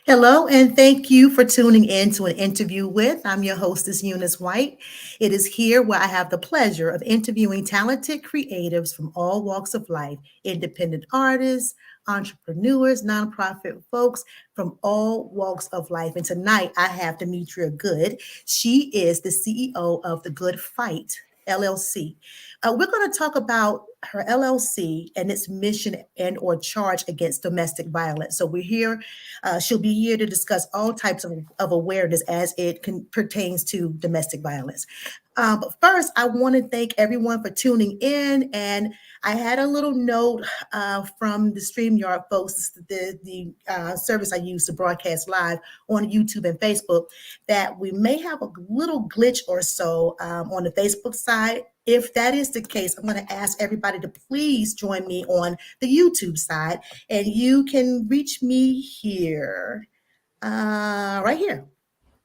Hello, and thank you for tuning in to an interview with. I'm your hostess, Eunice White. It is here where I have the pleasure of interviewing talented creatives from all walks of life, independent artists, entrepreneurs, nonprofit folks from all walks of life. And tonight I have Demetria Goode. She is the CEO of The Good Fight, LLC. We're going to talk about her LLC and its mission and or charge against domestic violence. So we're here. She'll be here to discuss all types of awareness as it pertains to domestic violence. But first, I want to thank everyone for tuning in. And I had a little note from the StreamYard folks, the service I use to broadcast live on YouTube and Facebook, that we may have a little glitch or so on the Facebook side. If that is the case, I'm going to ask everybody to please join me on the YouTube side, and you can reach me here, right here.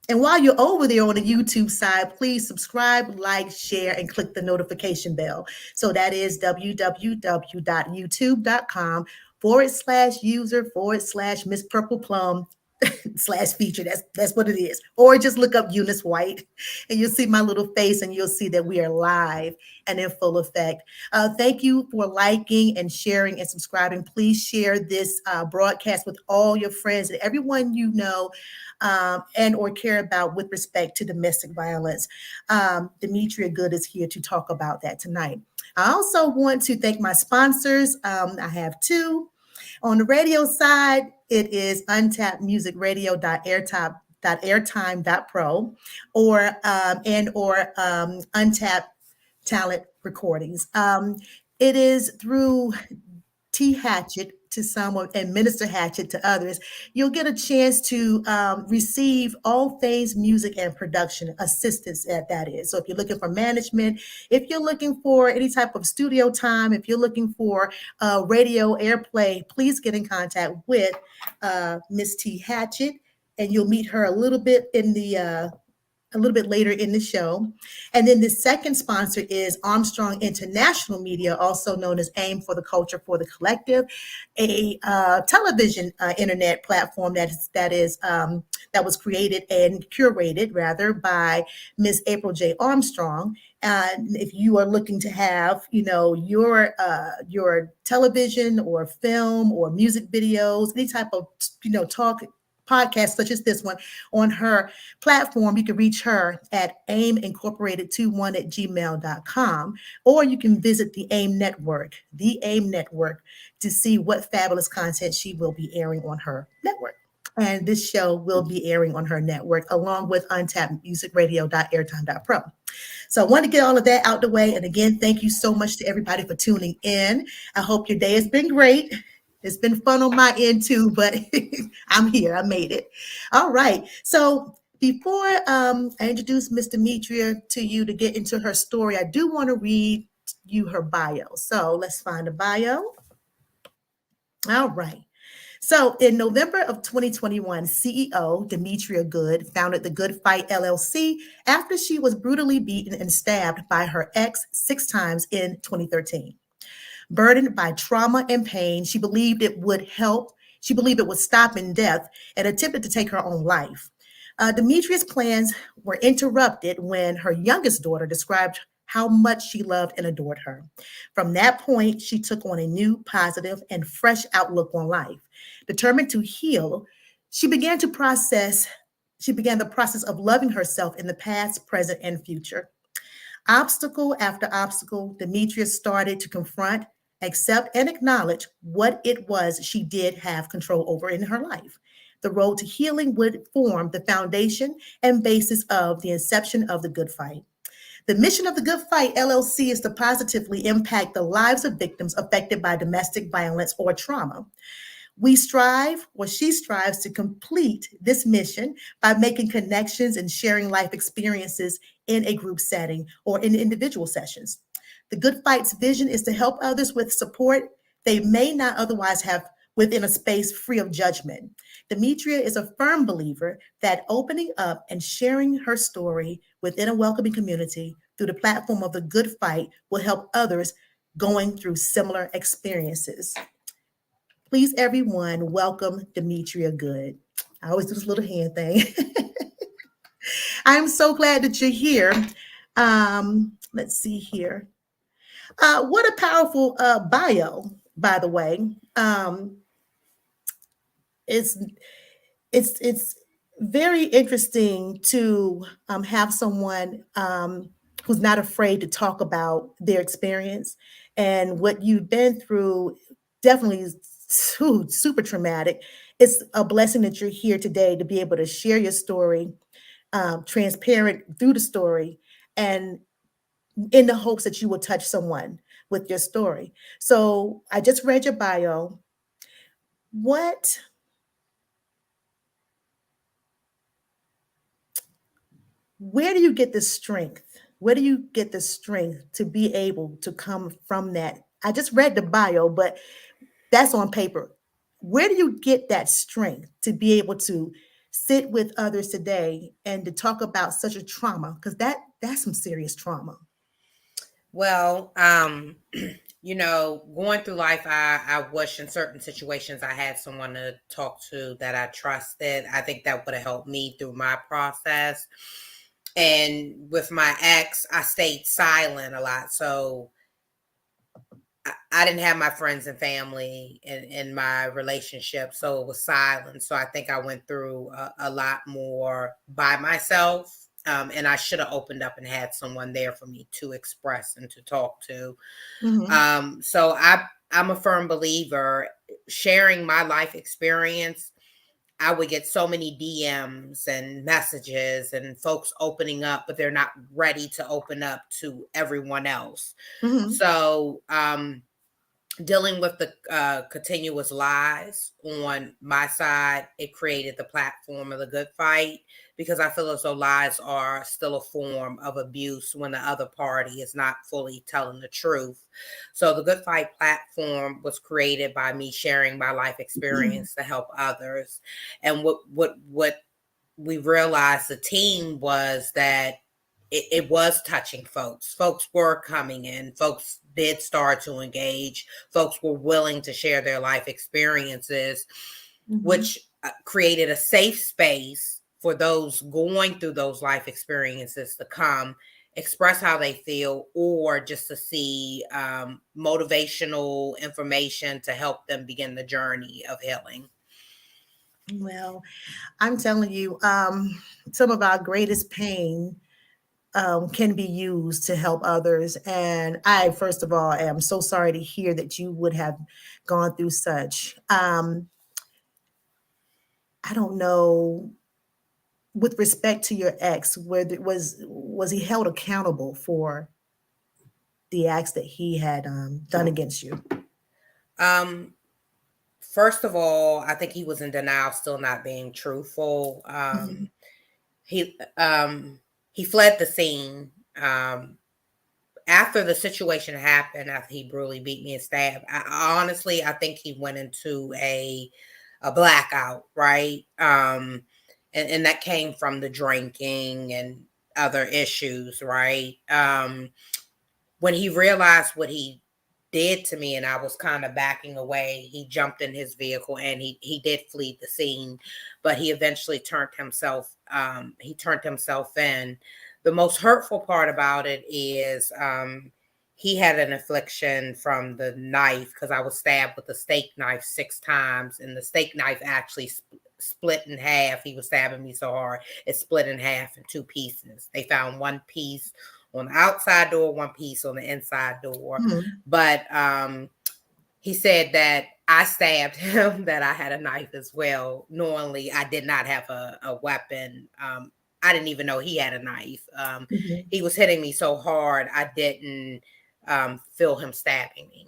And while you're over there on the YouTube side, please subscribe, like, share, and click the notification bell. So that is www.youtube.com/user/Miss Purple Plum /feature. That's what it is. Or just look up Eunice White and you'll see my little face and you'll see that we are live and in full effect. Thank you for liking and sharing and subscribing. Please share this broadcast with all your friends and everyone you know and or care about with respect to domestic violence. Demetria Goode is here to talk about that tonight. I also want to thank my sponsors. I have two. On the radio side, it is untappedmusicradio.airtime.pro or Untapped Talent Recordings. It is through T Hatchet to someone and Minister Hatchet to others. You'll get a chance to receive all things music and production assistance that is. So if you're looking for management, if you're looking for any type of studio time, if you're looking for radio airplay, please get in contact with Miss T Hatchet, and you'll meet her a little bit later in the show. And then the second sponsor is Armstrong International Media, also known as AIM for the Culture for the Collective, a television internet platform that was created and curated rather by Miss April J. Armstrong. And if you are looking to have, your television or film or music videos, any type of, talk podcast such as this one on her platform, you can reach her at aimincorporated21@gmail.com, or you can visit the AIM Network, to see what fabulous content she will be airing on her network. And this show will be airing on her network along with untappedmusicradio.airtime.pro. So I want to get all of that out the way. And again, thank you so much to everybody for tuning in. I hope your day has been great. It's been fun on my end too, but I'm here. I made it. All right. So before I introduce Miss Demetria to you to get into her story, I do want to read you her bio. So let's find a bio. All right. So in November of 2021, CEO Demetria Goode founded the Good Fight LLC after she was brutally beaten and stabbed by her ex 6 times in 2013. Burdened by trauma and pain, she believed it would help. She believed it would stop in death and attempted to take her own life. Demetria's plans were interrupted when her youngest daughter described how much she loved and adored her. From that point, she took on a new, positive, and fresh outlook on life. Determined to heal, she began to process. She began the process of loving herself in the past, present, and future. Obstacle after obstacle, Demetria started to confront, accept, and acknowledge what it was she did have control over in her life. The road to healing would form the foundation and basis of the inception of the Good Fight. The mission of the Good Fight LLC is to positively impact the lives of victims affected by domestic violence or trauma. We strive, or she strives, to complete this mission by making connections and sharing life experiences in a group setting or in individual sessions. The Good Fight's vision is to help others with support they may not otherwise have within a space free of judgment. Demetria is a firm believer that opening up and sharing her story within a welcoming community through the platform of the Good Fight will help others going through similar experiences. Please, everyone, welcome Demetria Goode. I always do this little hand thing. I'm so glad that you're here. Let's see here. What a powerful bio, by the way. It's it's very interesting to have someone who's not afraid to talk about their experience and what you've been through. Definitely is super traumatic. It's a blessing that you're here today to be able to share your story, transparent through the story, and in the hopes that you will touch someone with your story. So I just read your bio. What Where do you get the strength? Where do you get the strength to be able to come from that? I just read the bio, but that's on paper. Where do you get that strength to be able to sit with others today and to talk about such a trauma? Because that's some serious trauma. Well, going through life, I wish in certain situations I had someone to talk to that I trusted. I think that would have helped me through my process. And with my ex, I stayed silent a lot. So I didn't have my friends and family in my relationship. So it was silent. So I think I went through a lot more by myself. And I should have opened up and had someone there for me to express and to talk to. Hmm. I'm a firm believer sharing my life experience. I would get so many DMs and messages and folks opening up, but they're not ready to open up to everyone else. Hmm. So dealing with the continuous lies on my side, it created the platform of the Good Fight, because I feel as though lies are still a form of abuse when the other party is not fully telling the truth. So the Good Fight platform was created by me sharing my life experience to help others. And what we realized, the team, was that it was touching folks. Folks were coming in. Folks did start to engage. Folks were willing to share their life experiences, Hmm. which created a safe space for those going through those life experiences to come express how they feel, or just to see motivational information to help them begin the journey of healing. Well, I'm telling you, some of our greatest pain can be used to help others. And I, first of all, am so sorry to hear that you would have gone through such. I don't know, with respect to your ex, whether was he held accountable for the acts that he had done against you? Um, First of all, I think he was in denial, still not being truthful. Mhm. He um, he fled the scene. After the situation happened, after he brutally beat me and stabbed, honestly, I think he went into a blackout, right? And that came from the drinking and other issues, right? When he realized what he did to me and I was kind of backing away, he jumped in his vehicle and he did flee the scene, but he eventually turned himself in. The most hurtful part about it is he had an affliction from the knife because I was stabbed with a steak knife 6 times, and the steak knife actually split in half. He was stabbing me so hard it split in half in 2 pieces. They found one piece on the outside door, one piece on the inside door. Mhm. But he said that I stabbed him, that I had a knife as well. Knowingly, I did not have a weapon. I didn't even know he had a knife. Mhm. He was hitting me so hard, I didn't feel him stabbing me.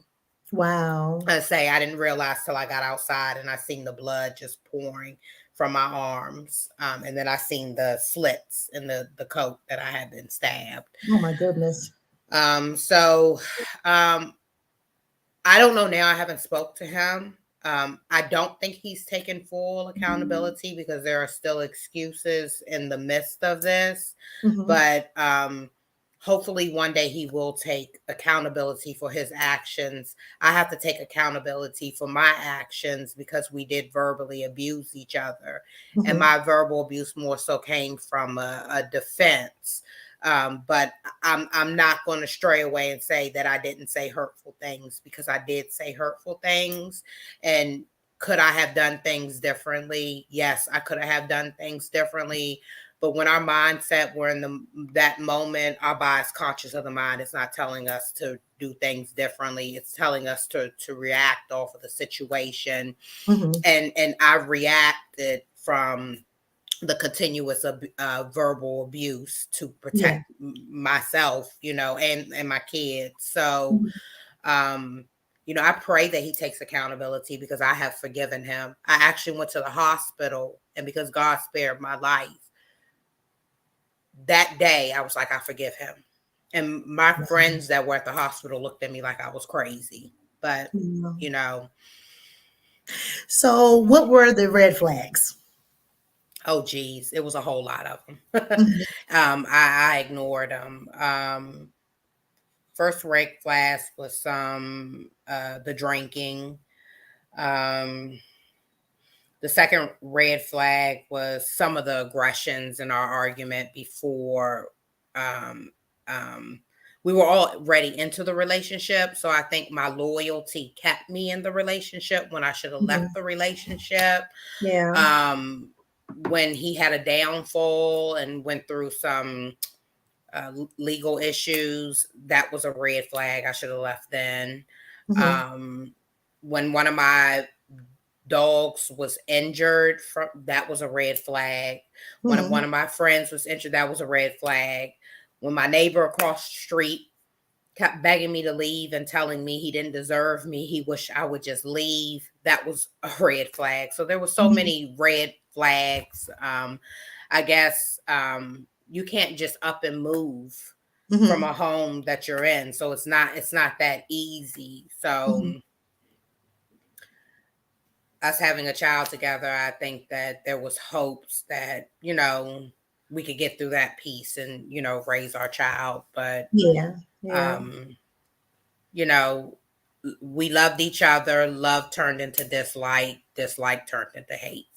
Wow. I say I didn't realize till I got outside and I seen the blood just pouring from my arms. And then I seen the slits in the coat that I had been stabbed. Oh my goodness. So I don't know now. I haven't spoke to him. I don't think he's taken full accountability because there are still excuses in the midst of this. Mhm. But hopefully one day he will take accountability for his actions. I have to take accountability for my actions because we did verbally abuse each other. And Mhm. my verbal abuse more so came from a defense. But I'm not going to stray away and say that I didn't say hurtful things, because I did say hurtful things. And could I have done things differently? Yes, I could have done things differently. But when our mindset, we're in that moment, our bias conscious of the mind is not telling us to do things differently. It's telling us to react off of the situation. Mhm. And I reacted from the continuous verbal abuse to Yeah. protect myself, and my kids. So, Mhm. um, I pray that he takes accountability because I have forgiven him. I actually went to the hospital, and because God spared my life that day, I was like, I forgive him. And my friends that were at the hospital looked at me like I was crazy. But, Mhm. you know, So, what were the red flags? oh geez, it was a whole lot of them. Mhm. I ignored them. First red flag was the drinking. Um, the second red flag was some of the aggressions in our argument before um, um, we were already into the relationship. So I think my loyalty kept me in the relationship when I should have left Mhm. the relationship. Yeah. Um, when he had a downfall and went through some legal issues, that was a red flag. I should have left then. Mhm. Um, when one of my dogs was injured, from that was a red flag. When one Mhm. of my friends was injured, that was a red flag. When my neighbor across the street kept begging me to leave and telling me he didn't deserve me, he wished I would just leave, that was a red flag. So there were so Mhm. many red flags. I guess you can't just up and move from a Mhm. home that you're in. So it's not that easy. So Mhm. us having a child together, I think that there was hopes that, we could get through that piece and, raise our child. But Yeah. Yeah. um, you know, we loved each other. Love turned into dislike. Dislike turned into hate.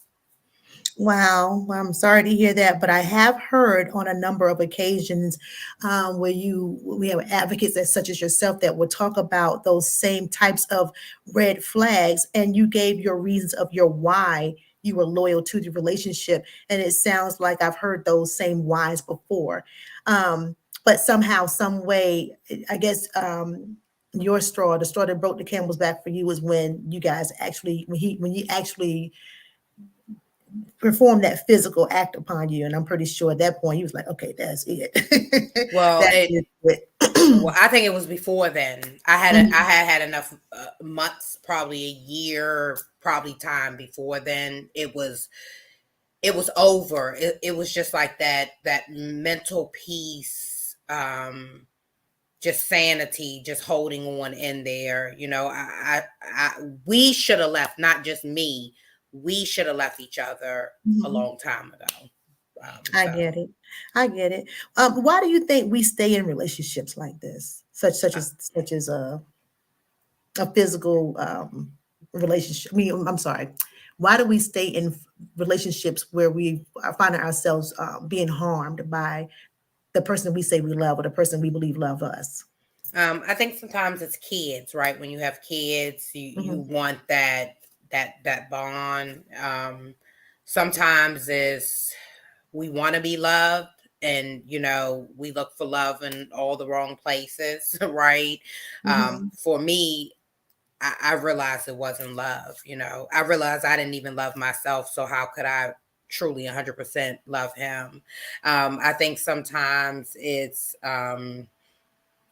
Wow, well, I'm sorry to hear that, but I have heard on a number of occasions where we have advocates that, such as yourself, that will talk about those same types of red flags, and you gave your reasons of your why you were loyal to the relationship, and it sounds like I've heard those same whys before. But somehow, some way, I guess your straw, the straw that broke the camel's back for you, was when you guys actually, when you actually perform that physical act upon you. And I'm pretty sure at that point he was like, okay, that's it. Well, That is it. well, I think it was before then. I Mhm, had enough months, probably a year, probably time before then. It was over. It was just like that mental peace, just sanity, just holding on in there. We should have left, not just me. we should have left each other a Mhm. long time ago. I So get it. I get it. Why do you think we stay in relationships like this, such as a physical relationship? I mean, I'm sorry. Why do we stay in relationships where we are finding ourselves being harmed by the person we say we love or the person we believe love us? I think sometimes it's kids, right? When you have kids, you Hmm. want that bond. Sometimes is we want to be loved, and we look for love in all the wrong places, right? Hmm. For me, I realized it wasn't love. I realized I didn't even love myself, so how could I truly 100% love him? I think sometimes it's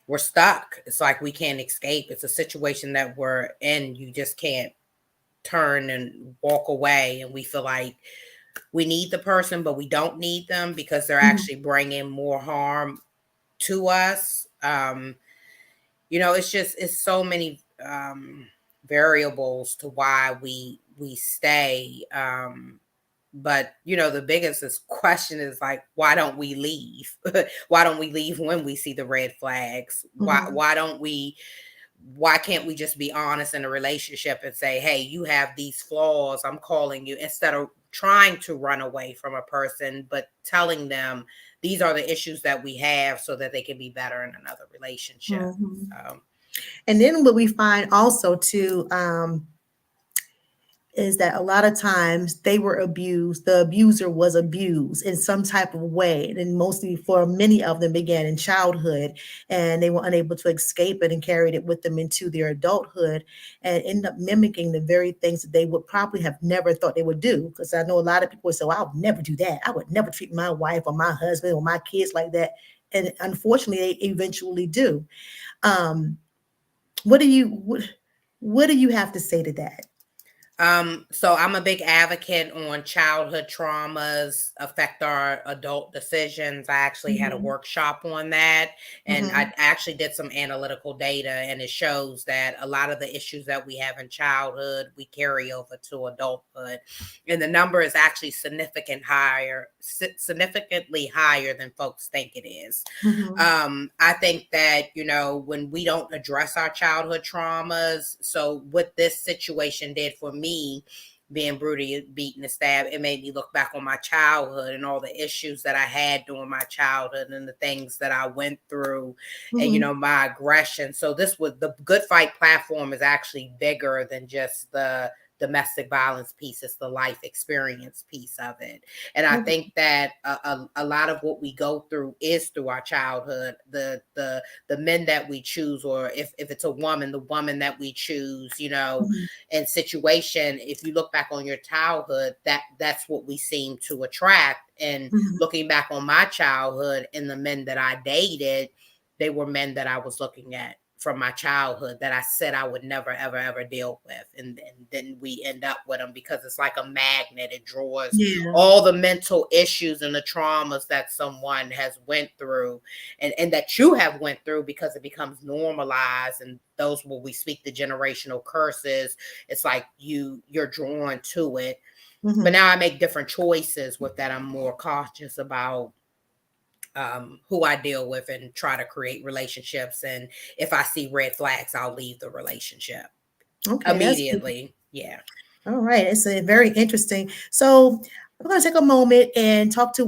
we're stuck. It's like we can't escape. It's a situation that we're in. You just can't turn and walk away. And we feel like we need the person, but we don't need them because they're Hmm. actually bringing more harm to us. It's so many variables to why we stay. But the biggest question is like, why don't we leave? Why don't we leave when we see the red flags? why Hmm. why don't we why can't we just be honest in a relationship and say, hey, you have these flaws, I'm calling you, instead of trying to run away from a person, but telling them these are the issues that we have so that they can be better in another relationship. Hmm. So And then what we find also too, is that a lot of times they were abused, the abuser was abused in some type of way, and mostly for many of them began in childhood, and they were unable to escape it and carried it with them into their adulthood and end up mimicking the very things that they would probably have never thought they would do. Because I know a lot of people say, well, I would never do that, I would never treat my wife or my husband or my kids like that, and unfortunately they eventually do. um, what do you have to say to that? So I'm a big advocate on childhood traumas affect our adult decisions. I actually had a Hmm. workshop on that, and I Hmm. actually did some analytical data, and it shows that a lot of the issues that we have in childhood we carry over to adulthood, and the number is actually significantly higher than folks think it is. Hmm. I think that, when we don't address our childhood traumas, so what this situation did for me, being brutally beaten and stabbed, it made me look back on my childhood and all the issues that I had during my childhood and the things that I went through and, Hmm. my aggression. So this was the Good Fight platform is actually bigger than just the domestic violence piece. It's the life experience piece of it. And I Okay. think that a lot of what we go through is through our childhood. The men that we choose, or if it's a woman, the woman that we choose, Mhm. and situation. If you look back on your childhood, that's what we seem to attract. And Mhm. looking back on my childhood and the men that I dated, they were men that I was looking at from my childhood that I said I would never, ever, ever deal with. And then we end up with them because it's like a magnet. It draws Yeah. all the mental issues and the traumas that someone has went through and that you have went through because it becomes normalized. And those where we speak the generational curses, it's like you're drawn to it. But Mhm. now I make different choices with that. I'm more cautious about who I deal with and try to create relationships. And if I see red flags, I'll leave the relationship Okay, that's good. immediately. Yeah. All right, it's a very interesting. So I'm going to take a moment and talk to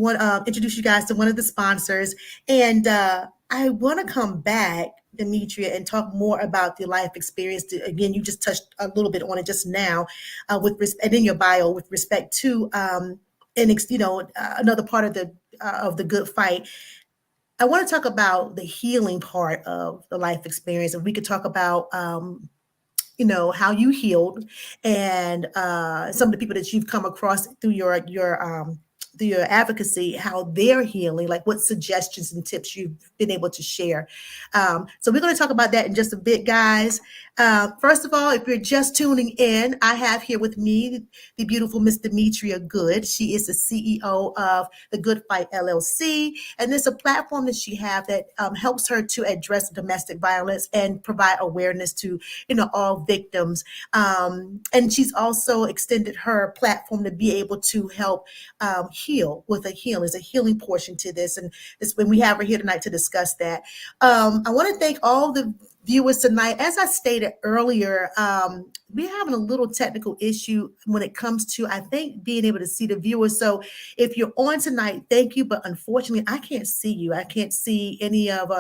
introduce you guys to one of the sponsors, and I want to come back, Demetria, and talk more about the life experience. Again, you just touched a little bit on it just now, and in your bio with respect to another part of the good fight. I want to talk about the healing part of the life experience. If we could talk about how you healed, and some of the people that you've come across through your advocacy, how they're healing, like what suggestions and tips you've been able to share. So we're going to talk about that in just a bit, guys. First of all, if you're just tuning in, I have here with me the beautiful Miss Demetria Goode. She is the CEO of the Good Fight LLC, and there's a platform that she has that helps her to address domestic violence and provide awareness to all victims. And she's also extended her platform to be able to help heal with a heal. There's a healing portion to this, and this when we have her here tonight to discuss that. I want to thank all the viewers tonight. As I stated earlier, we're having a little technical issue when it comes to, I think, being able to see the viewers. So if you're on tonight, thank you. But unfortunately, I can't see you. I can't see any of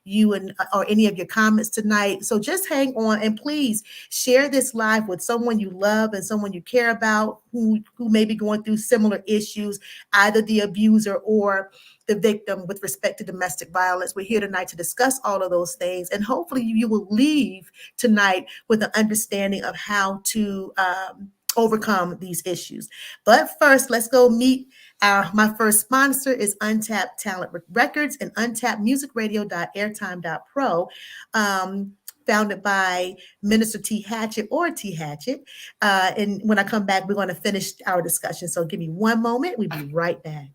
you or any of your comments tonight. So just hang on and please share this live with someone you love and someone you care about who may be going through similar issues, either the abuser or the victim with respect to domestic violence. We're here tonight to discuss all of those things, and hopefully you will leave tonight with an understanding of how to overcome these issues. But first, let's go meet my first sponsor is Untapped Talent Records and untappedmusicradio.airtime.pro. Founded by Minister T. Hatchett or T. Hatchett. And when I come back, we're going to finish our discussion. So give me one moment. We'll be right back.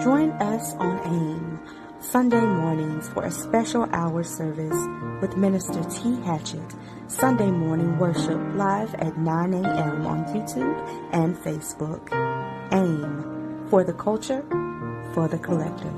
Join us on AIM Sunday mornings for a special hour service with Minister T. Hatchett. Sunday morning worship live at 9 a.m. on YouTube and Facebook. AIM, for the culture, for the collective.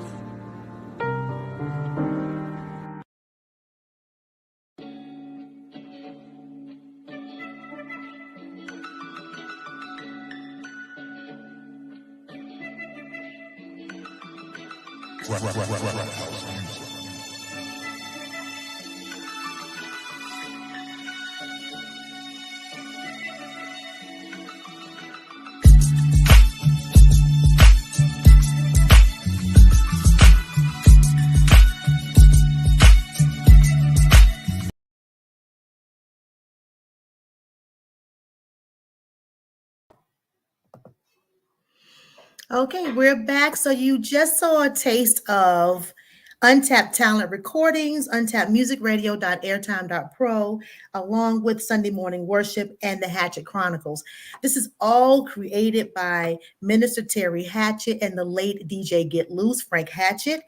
Okay, we're back. So you just saw a taste of Untapped Talent Recordings, untappedmusicradio.airtime.pro, along with Sunday Morning Worship and the Hatchet Chronicles. This is all created by Minister Terry Hatchett and the late DJ Get Loose, Frank Hatchett.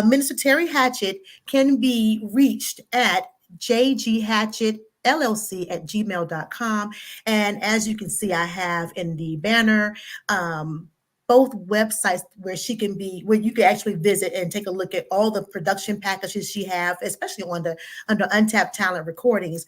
Minister Terry Hatchett can be reached at jghatchettllc@gmail.com. And as you can see, I have in the banner, both websites where you can actually visit and take a look at all the production packages she have, especially under Untapped Talent Recordings.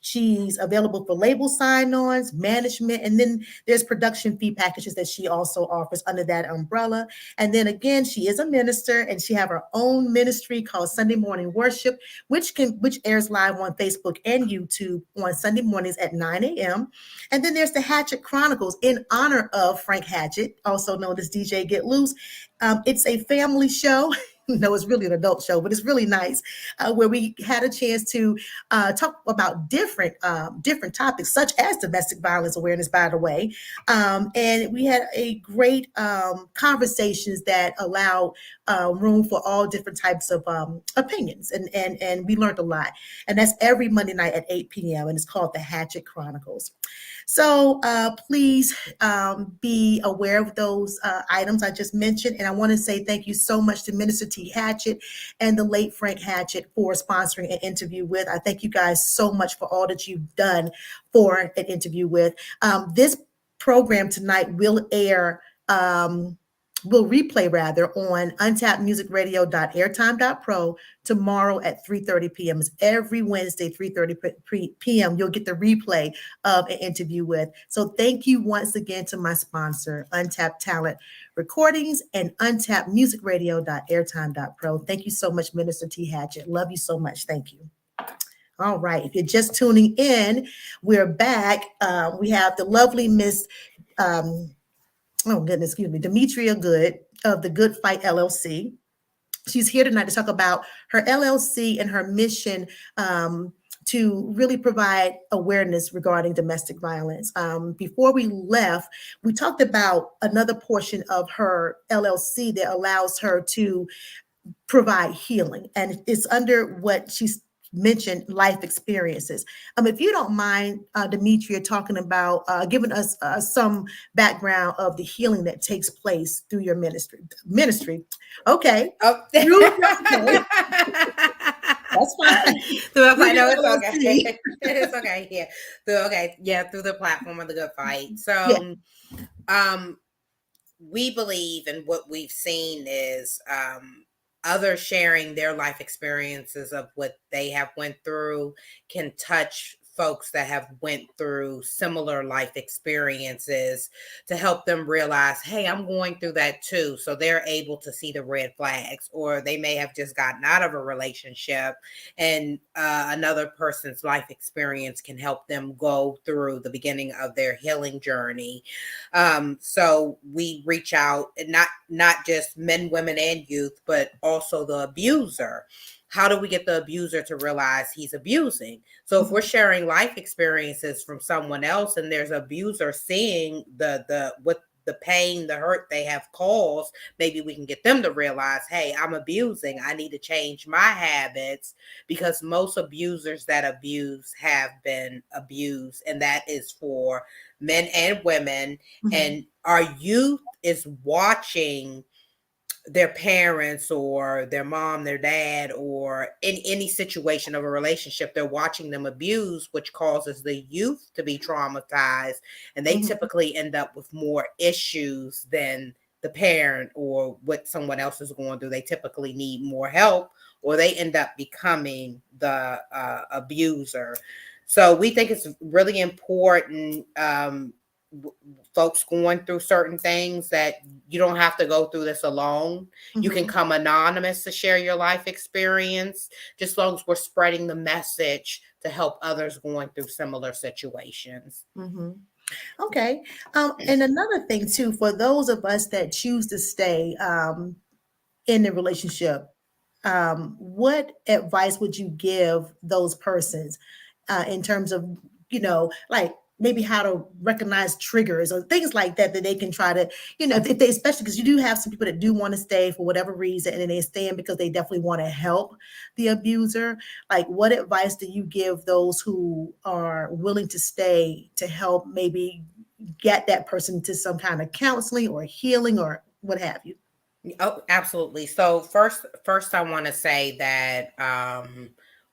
She's available for label sign-ons, management, and then there's production fee packages that she also offers under that umbrella. And then again, she is a minister, and she have her own ministry called Sunday Morning Worship, which airs live on Facebook and YouTube on Sunday mornings at 9 a.m. And then there's the Hatchet Chronicles in honor of Frank Hatchett, also known as DJ Get Loose. It's a family show. No, it's really an adult show, but it's really nice, where we had a chance to talk about different topics, such as domestic violence awareness, by the way. And we had a great conversations that allowed room for all different types of opinions, and we learned a lot. And that's every Monday night at 8 p.m. and it's called the Hatchet Chronicles. So please be aware of those items I just mentioned. And I want to say thank you so much to Minister T. Hatchett and the late Frank Hatchett for sponsoring an interview with. I thank you guys so much for all that you've done for an interview with. This program tonight will air. Will replay rather on untappedmusicradio.airtime.pro tomorrow at 3:30 p.m. It's every Wednesday, 3:30 p.m. You'll get the replay of an interview with. So thank you once again to my sponsor, Untapped Talent Recordings and untappedmusicradio.airtime.pro. Thank you so much, Minister T. Hatchett. Love you so much. Thank you. All right. If you're just tuning in, we're back. We have the lovely Miss Demetria Goode of the Good Fight LLC. She's here tonight to talk about her LLC and her mission to really provide awareness regarding domestic violence. Before we left, we talked about another portion of her LLC that allows her to provide healing, and it's under what she's mentioned, life experiences. If you don't mind, Demetria, talking about giving us some background of the healing that takes place through your ministry. Okay. Oh. Okay. That's fine. No, it's okay. It's okay. Yeah. Through the platform of the Good Fight. So, we believe, and what we've seen is others sharing their life experiences of what they have went through can touch folks that have went through similar life experiences to help them realize, hey, I'm going through that too. So they're able to see the red flags, or they may have just gotten out of a relationship and another person's life experience can help them go through the beginning of their healing journey. So we reach out, and not just men, women, and youth, but also the abuser. How do we get the abuser to realize he's abusing? So if we're sharing life experiences from someone else and there's an abuser seeing what the pain, the hurt they have caused, maybe we can get them to realize, hey, I'm abusing. I need to change my habits, because most abusers that abuse have been abused. And that is for men and women. Mm-hmm. And our youth is watching their parents or their mom, their dad, or in any situation of a relationship, they're watching them abuse, which causes the youth to be traumatized. And they typically end up with more issues than the parent or what someone else is going through. They typically need more help, or they end up becoming the abuser. So we think it's really important, folks going through certain things, that you don't have to go through this alone. You can come anonymous to share your life experience, just as long as we're spreading the message to help others going through similar situations. Okay. And another thing too, for those of us that choose to stay in the relationship, what advice would you give those persons in terms of, like maybe how to recognize triggers or things like that they can try to, if they, especially because you do have some people that do want to stay for whatever reason, and then they stay in because they definitely want to help the abuser. Like, what advice do you give those who are willing to stay to help maybe get that person to some kind of counseling or healing or what have you? Oh, absolutely. So first I want to say that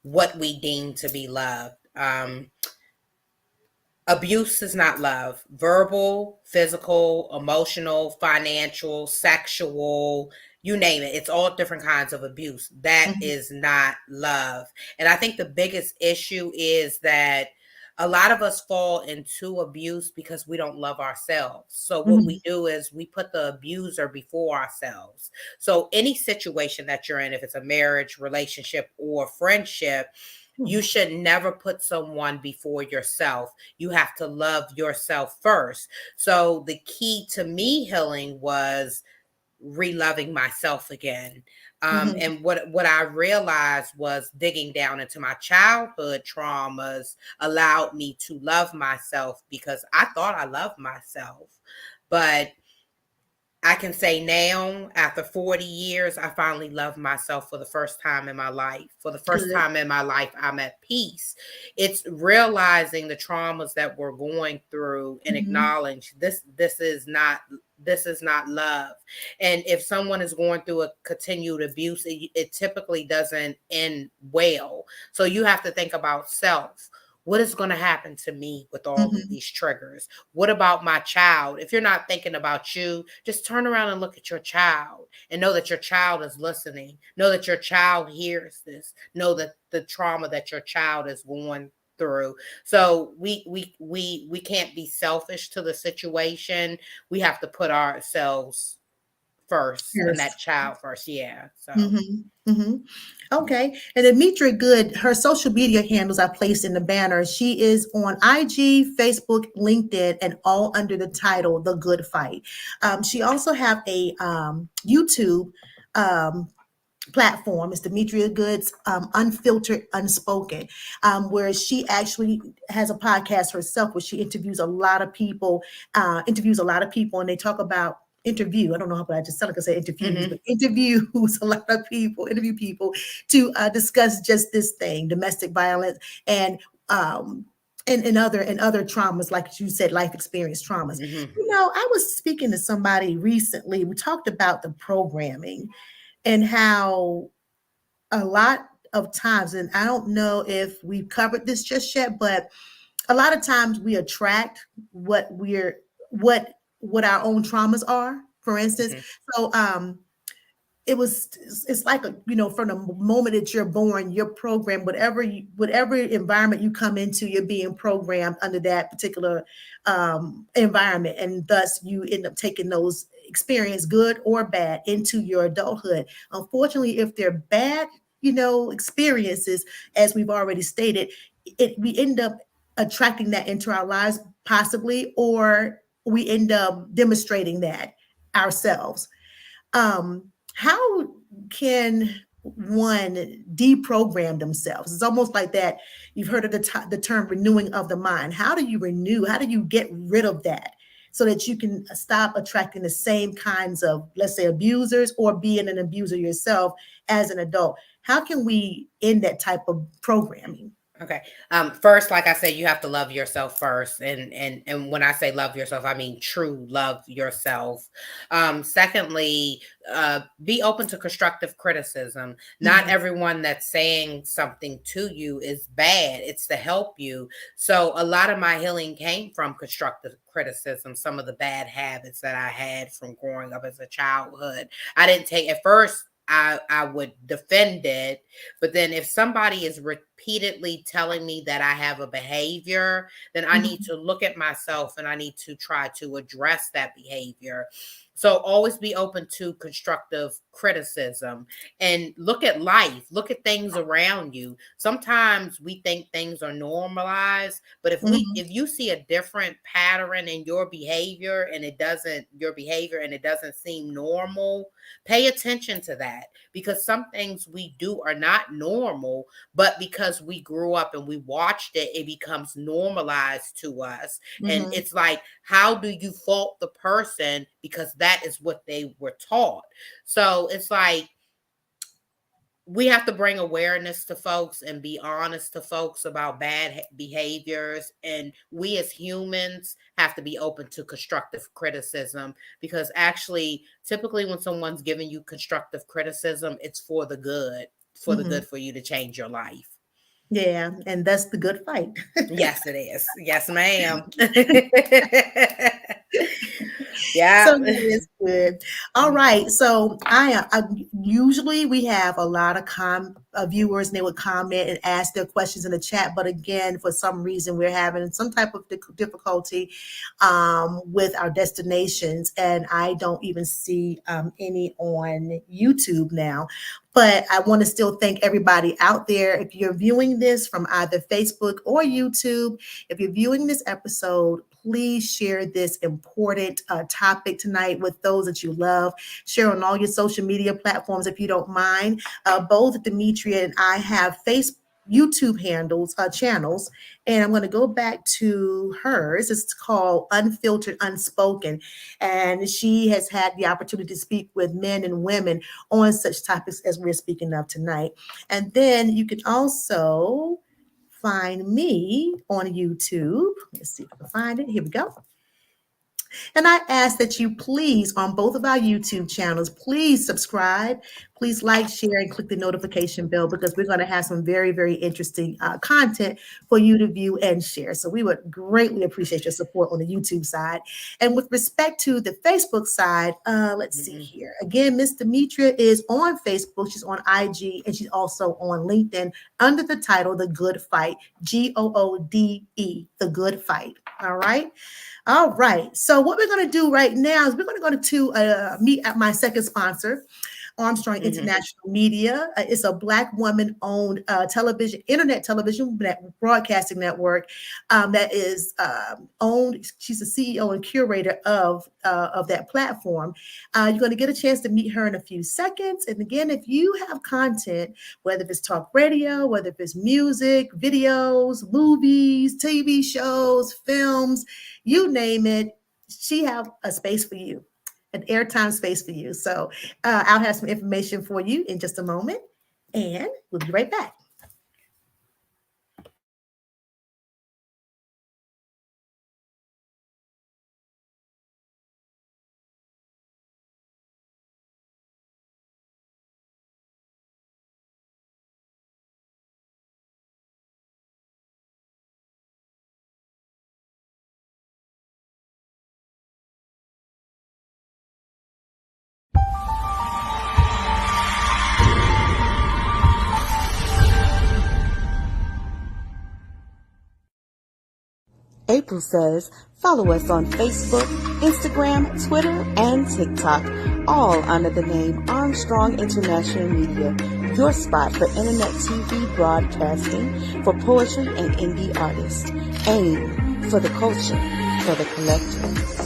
what we deem to be love. Abuse is not love. Verbal, physical, emotional, financial, sexual, you name it. It's all different kinds of abuse. That is not love. And I think the biggest issue is that a lot of us fall into abuse because we don't love ourselves. So what we do is we put the abuser before ourselves. So any situation that you're in, if it's a marriage, relationship, or friendship, you should never put someone before yourself. You have to love yourself first. So the key to me healing was re-loving myself again. And what I realized was digging down into my childhood traumas allowed me to love myself, because I thought I loved myself. But I can say now, after 40 years, I finally love myself for the first time in my life. For the first Good. time in my life, I'm at peace. It's realizing the traumas that we're going through and Mhm. acknowledge this is not love. And if someone is going through a continued abuse, it typically doesn't end well. So you have to think about self. What is going to happen to me with all of Mhm. these triggers? What about my child? If you're not thinking about you, just turn around and look at your child and know that your child is listening. Know that your child hears this. Know that the trauma that your child is going through. So we can't be selfish to the situation. We have to put ourselves first and that Yes. child first. Yeah. So Mhm. Mhm. Okay. And Demetria Good, her social media handles I placed in the banner. She is on IG, Facebook, LinkedIn, and all under the title The Good Fight. She also have a YouTube um, platform. It's Demetria Good's Unfiltered Unspoken, where she actually has a podcast herself where she interviews a lot of people, and they talk about interview. I don't know how I just sound like I said interviews, mhm, but interviews a lot of people, interview people to discuss just this thing, domestic violence, and and other traumas, like you said, life experience traumas. mhm. You know, I was speaking to somebody recently. We talked about the programming and how a lot of times, and I don't know if we've covered this just yet, but a lot of times we attract what our own traumas are, for instance. Mhm. So it was it's like from the moment that you're born, you're programmed. Whatever environment you come into, you're being programmed under that particular environment, and thus you end up taking those experience, good or bad, into your adulthood. Unfortunately, if they're bad experiences, as we've already stated, we end up attracting that into our lives, possibly, or we end up demonstrating that ourselves. How can one deprogram themselves? It's almost like that. You've heard of the term renewing of the mind. How do you renew? How do you get rid of that so that you can stop attracting the same kinds of, let's say, abusers, or being an abuser yourself as an adult? How can we end that type of programming? Okay. First, like I said, you have to love yourself first, and when I say love yourself, I mean true love yourself. Secondly, be open to constructive criticism. Not Mhm. everyone that's saying something to you is bad. It's to help you. So a lot of my healing came from constructive criticism. Some of the bad habits that I had from growing up as a childhood, I didn't take at first. I would defend it, but then if somebody is repeatedly telling me that I have a behavior, then I need Mhm. to look at myself and I need to try to address that behavior. So always be open to constructive criticism and look at life, look at things around you. Sometimes we think things are normalized, but Mhm. if you see a different pattern in your behavior and it doesn't seem normal, pay attention to that, because some things we do are not normal, but because we grew up and we watched it, it becomes normalized to us. And Mhm. it's like, how do you fault the person? Because that is what they were taught. So it's like, we have to bring awareness to folks and be honest to folks about bad behaviors. And we as humans have to be open to constructive criticism, because actually, typically, when someone's giving you constructive criticism, it's for the Mhm. good for you to change your life. Yeah, and that's the good fight. Yes, it is. Yes, ma'am. Yeah. So that is good. All right. So I usually we have a lot of viewers, and they would comment and ask their questions in the chat. But again, for some reason, we're having some type of difficulty with our destinations, and I don't even see any on YouTube now. But I want to still thank everybody out there. If you're viewing this from either Facebook or YouTube, if you're viewing this episode, please share this important topic tonight with those that you love. Share on all your social media platforms if you don't mind. Both Demetria and I have Facebook. YouTube handles, channels, and I'm going to go back to hers. It's called Unfiltered Unspoken, and she has had the opportunity to speak with men and women on such topics as we're speaking of tonight. And then you can also find me on YouTube. Let's see if I can find it. Here we go. And I ask that you please, on both of our YouTube channels, please subscribe, please like, share, and click the notification bell because we're going to have some very, very interesting content for you to view and share. So we would greatly appreciate your support on the YouTube side. And with respect to the Facebook side, let's see here. Again, Miss Demetria is on Facebook. She's on IG, and she's also on LinkedIn under the title The Good Fight, Goode, The Good Fight. All right. All right. So what we're going to do right now is we're going to go to meet at my second sponsor, Armstrong International Media. It's a Black woman-owned internet television broadcasting network that is owned. She's the CEO and curator of that platform. You're going to get a chance to meet her in a few seconds. And again, if you have content, whether it's talk radio, whether it's music, videos, movies, TV shows, films, you name it, she have a space for you, an airtime space for you. So I'll have some information for you in just a moment, and we'll be right back. April says, follow us on Facebook, Instagram, Twitter, and TikTok, all under the name Armstrong International Media, your spot for internet TV broadcasting for poetry and indie artists. AIM for the culture, for the collective.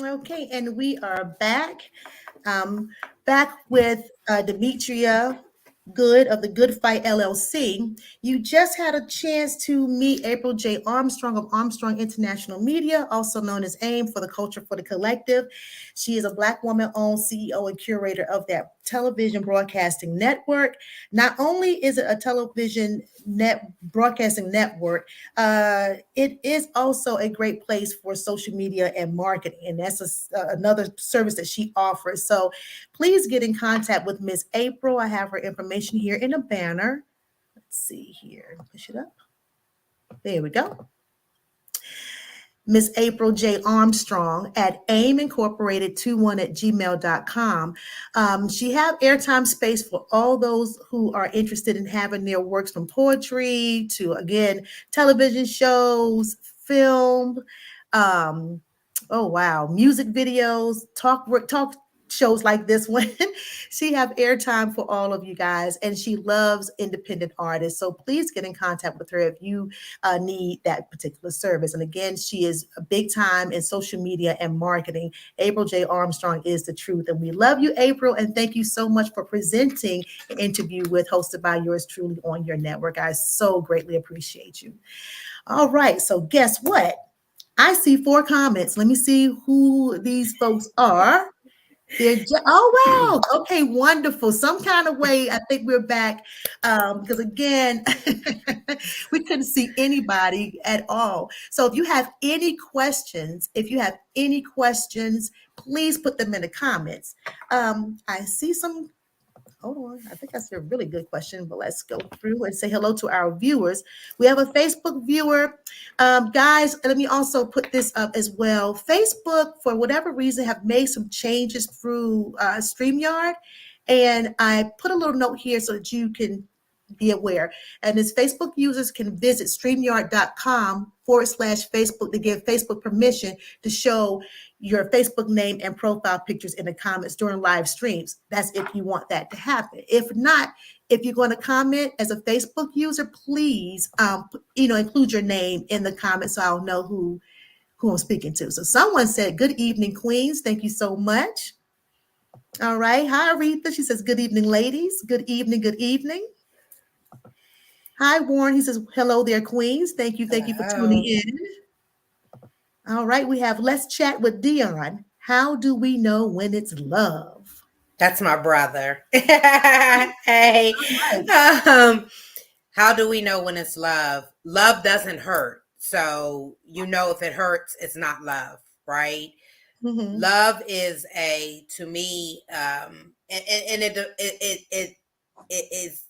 Okay, and we are back. Back with Demetria Goode of the Good Fight LLC. You just had a chance to meet April J. Armstrong of Armstrong International Media, also known as AIM for the Culture for the Collective. She is a Black woman-owned CEO and curator of that television broadcasting network. Not only is it a television broadcasting network, it is also a great place for social media and marketing, and that's another service that she offers. So please get in contact with Ms. April. I have her information here in a banner. Let's see here. Push it up. There we go. Miss April J. Armstrong at aimincorporated21@gmail.com. She have airtime space for all those who are interested in having their works from poetry to, again, television shows, film, music videos, talk shows like this one. She have airtime for all of you guys, and she loves independent artists. So please get in contact with her if you need that particular service. And again, she is a big time in social media and marketing. April J. Armstrong is the truth. And we love you, April. And thank you so much for presenting an interview hosted by yours truly on your network. I so greatly appreciate you. All right. So guess what? I see 4 comments. Let me see who these folks are. Oh wow. Okay, wonderful. Some kind of way, I think we're back. Because again, we couldn't see anybody at all. So if you have any questions, please put them in the comments. I see some. Hold on. I think that's a really good question, but let's go through and say hello to our viewers. We have a Facebook viewer. Guys, let me also put this up as well. Facebook, for whatever reason, have made some changes through StreamYard. And I put a little note here so that you can be aware. And as Facebook users can visit StreamYard.com/Facebook to give Facebook permission to show your Facebook name and profile pictures in the comments during live streams. That's if you want that to happen. If not, if you're going to comment as a Facebook user, please, include your name in the comments so I'll know who I'm speaking to. So someone said, "Good evening, Queens." Thank you so much. All right. Hi, Aretha. She says, "Good evening, ladies." Good evening. Good evening. Hi, Warren. He says, "Hello there, Queens." Thank you. Thank you for tuning Hello. in. All right. We have Let's Chat with Dion. How do we know when it's love? That's my brother. Hey. Right. How do we know when it's love? Love doesn't hurt. So, if it hurts, it's not love, right? Mm-hmm. Love is to me, it is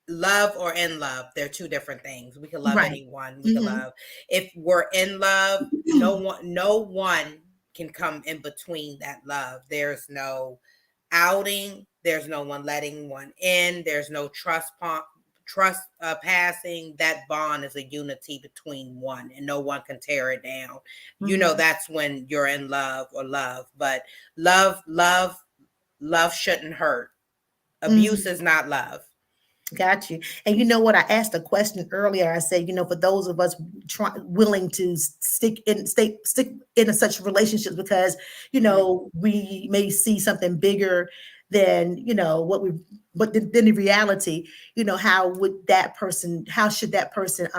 love or in love. They're two different things. We can love Right. anyone. We can Mm-hmm. love. If we're in love, no one can come in between that love. There's no outing. There's no one letting one in. There's no passing. That bond is a unity between one, and no one can tear it down. Mm-hmm. That's when you're in love or love. But love shouldn't hurt. Abuse Mm-hmm. is not love. Got you. And you know what? I asked a question earlier. I said, for those of us willing to stick in such relationships, because Mhm. we may see something bigger than than the reality. How should that person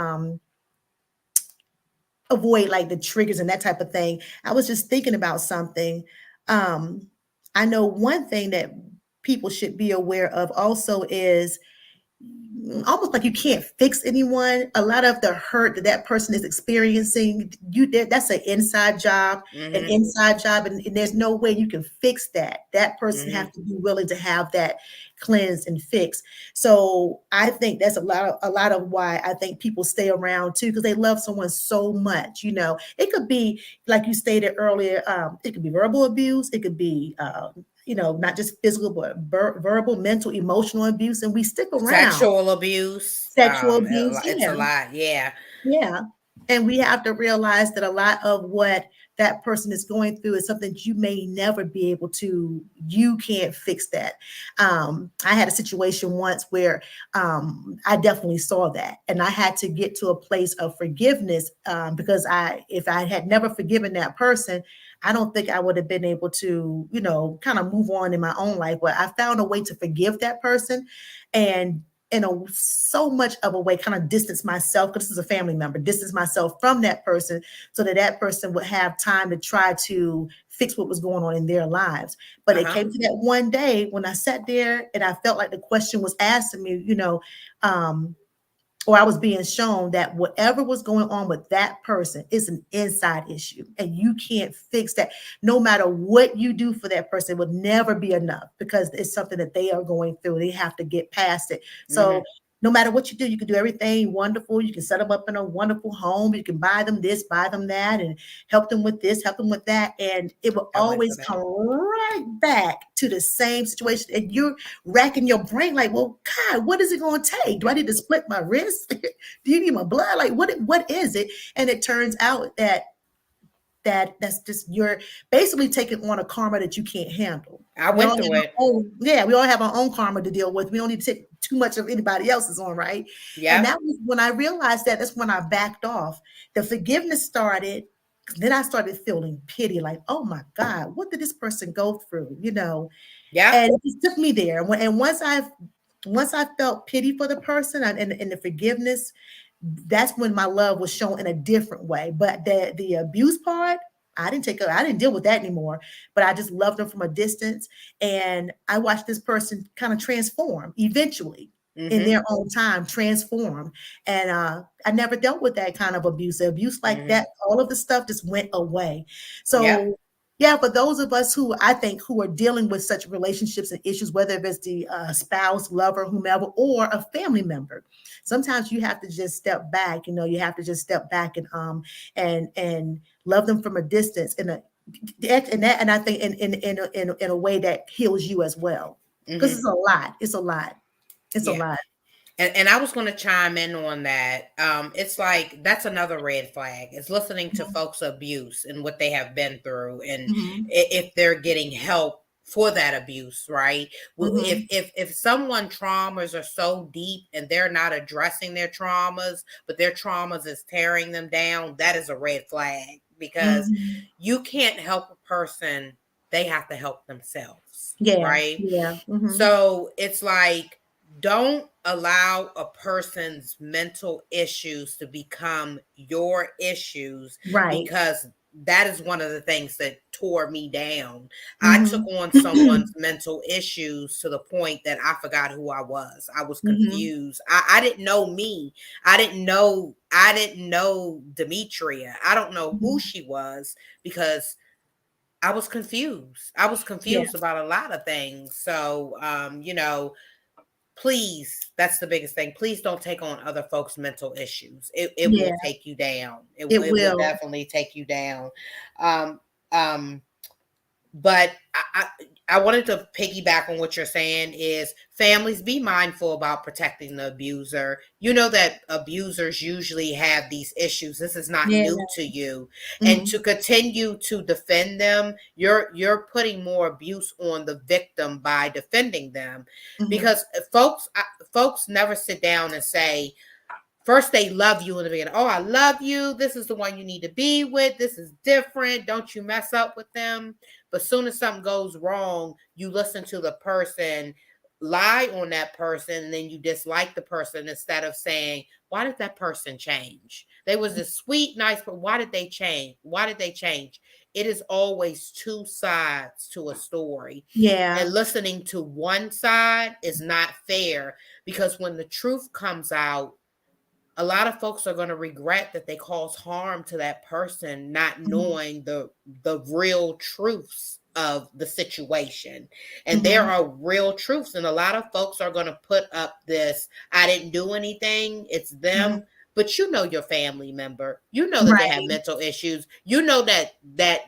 avoid like the triggers and that type of thing? I was just thinking about something. Um, I know one thing that people should be aware of also is almost like you can't fix anyone. A lot of the hurt that person is experiencing, that's an Mhm. inside job, and there's no way you can fix that. That person have Mhm. to be willing to have that cleansed and fixed. So I think that's a lot of why I think people stay around too, because they love someone so much. It could be like you stated earlier. It could be verbal abuse. It could be not just physical, but verbal, mental, emotional abuse, and we stick around. Sexual abuse. Sexual abuse, It's a yeah, lot. Yeah. yeah. And we have to realize that a lot of what that person is going through is something you may never be able to, you can't fix that. I had a situation once where I definitely saw that. And I had to get to a place of forgiveness because if I had never forgiven that person, I don't think I would have been able to, kind of move on in my own life. But I found a way to forgive that person and in so much of a way kind of distance myself, because this is a family member, distance myself from that person so that that person would have time to try to fix what was going on in their lives. But it Uh-huh. came to that one day when I sat there and I felt like the question was asked of me, or I was being shown that whatever was going on with that person is an inside issue and you can't fix that. No matter what you do for that person, it would never be enough because it's something that they are going through. They have to get past it. So Mhm. no matter what you do, you can do everything wonderful. You can set them up in a wonderful home. You can buy them this, buy them that, and help them with this, help them with that. And it will I went through always that. come right back to the same situation. And you're racking your brain like, well, God, what is it going to take? Do I need to split my wrist? Do you need my blood? Like, what is it? And it turns out that's just you're basically taking on a karma that you can't handle. I went through it. We all have our own karma to deal with. We don't need to take too much of anybody else's on, right? And Yep. that was when I realized that's when I backed off. The forgiveness started. Then I started feeling pity, like, oh my God, what did this person go through? Yep. And it just took me there. And once I felt pity for the person and the forgiveness, that's when my love was shown in a different way. But the abuse part, I didn't deal with that anymore, but I just loved them from a distance. And I watched this person kind of transform eventually in Mm-hmm. their own time, transform. And I never dealt with that kind of abuse like Mm-hmm. that. All of the stuff just went away. Yep. So yeah, for those of us who I think who are dealing with such relationships and issues, whether it's the spouse, lover, whomever, or a family member, sometimes you have to just step back. You have to just step back and love them from a distance, and I think in a way that heals you as well, because Mm-hmm. it's a lot. It's a lot. It's a Yeah. lot. And I was going to chime in on that. It's like that's another red flag. It's listening to Mhm. folks' abuse and what they have been through, and Mhm. if they're getting help for that abuse, right? Mhm. If someone traumas are so deep and they're not addressing their traumas, but their traumas is tearing them down, that is a red flag because Mhm. you can't help a person; they have to help themselves, Yeah. right? Yeah. Mhm. So it's like, don't allow a person's mental issues to become your issues Right. because that is one of the things that tore me down. I took Mhm. on someone's mental issues to the point that I forgot who I was. I was Mhm. confused. I didn't know me. I didn't know Demetria. I don't know who Mhm. she was because I was confused. I was Yeah. confused about a lot of things. So, please, that's the biggest thing. Please don't take on other folks' mental issues. It will Yeah. take you down. It It will will. definitely take you down. Um, um, but I wanted to piggyback on what you're saying is families be mindful about protecting the abuser. You know that abusers usually have these issues. This is not Yeah. new to you. And Mhm. to continue to defend them, you're putting more abuse on the victim by defending them. Mhm. Because folks never sit down and say, first, they love you in the beginning. Oh, I love you. This is the one you need to be with. This is different. Don't you mess up with them. But soon as something goes wrong, you listen to the person, lie on that person, and then you dislike the person instead of saying, why did that person change? They was a sweet, nice, but why did they change? Why did they change? It is always two sides to a story. Yeah. And listening to one side is not fair because when the truth comes out, a lot of folks are going to regret that they caused harm to that person, not Mhm. knowing the real truths of the situation. And there Mhm. are real truths, and a lot of folks are going to put up this, I didn't do anything, it's Mhm. them. But you know your family member, you know that they have Right. mental issues, you know that